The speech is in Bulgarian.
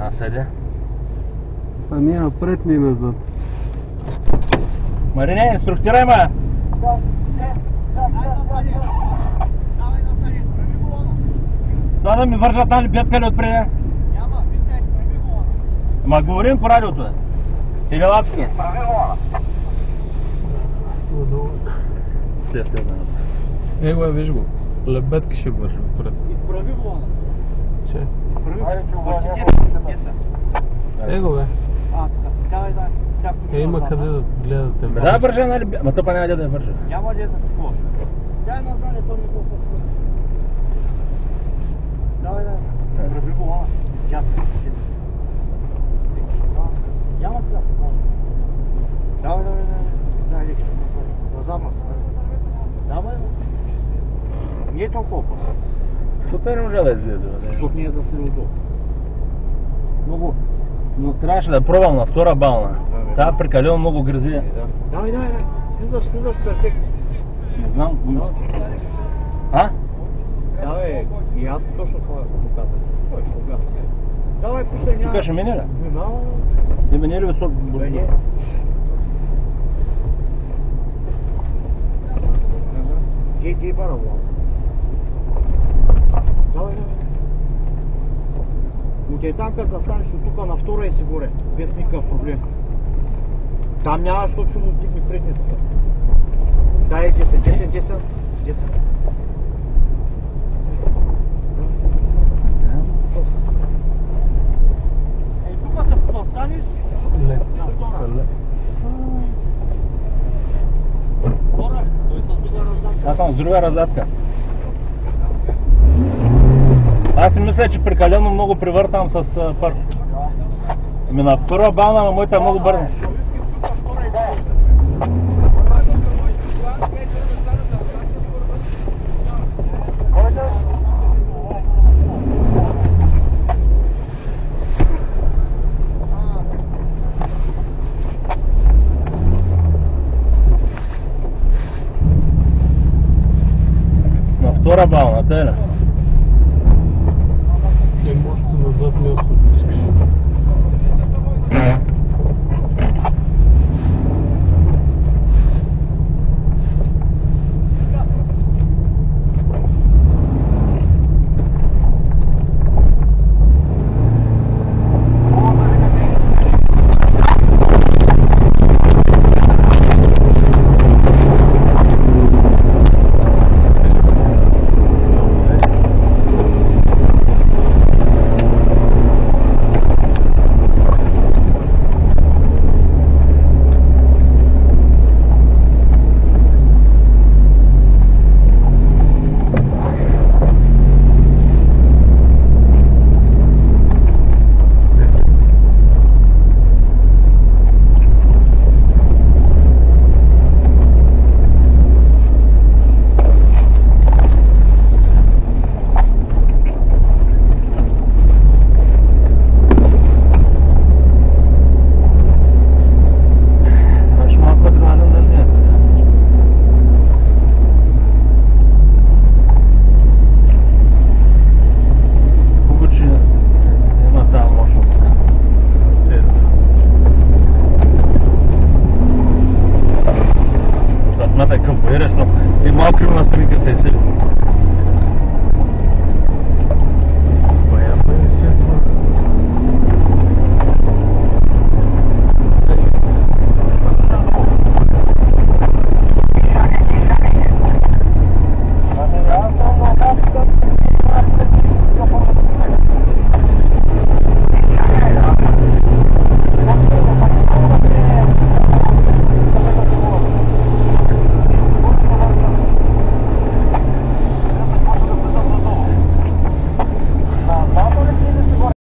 Аз седя. Са ни напред, ни назад. Марине, инструктирай ме! Това да ми вържат там ли бедка ли отпреди? Няма, виж сега, изправи волана. Ама говорим по радиото, бе. Или лапки? Изправи волана. След. Его, виж го. Лебедка ще вържи отпред. Изправи волана. Че? Изправи. Върти, те са. Его, бе. Така. Давай. Сега включи Има назад, къде а? да гледате. Да, вържа, нали? Ама то па няма да я вържа. Няма ли да какво ще? Дай назад, то ми го пускай. Давай. Изправи волана. Те са. Няма сега ще може. Давай. Дай, леки ще назад. Назад на сега. Давай. Не е толкова просто. Защото той не може да излезе, бе. Защото не е заселил долу. Много. Но трябваше да пробвам на втора бална. Та прекалено много гръзи. Давай. Слизаш перфектно. Не знам. А? Давай, и аз точно това го казах. Кой ще го гаси? Давай, пущай, няма. Тук ще мине ли? Минава. Не мине ли висок? Бе, не. Ти бара влада. Давай. От е там, като застанеш от тук на втора и си горе, без никакъв проблем. Там няма, защото ще му дигне предницата. Дай 10. Тук като застанеш, на втора. Той с друга раздатка. Аз съм с друга раздатка. Аз си мисля, че прекалено много привъртам с пър. Ами на първа бална, ама моята е много бърза. На втора бална, тъй ли? Не можете назад място да искаш.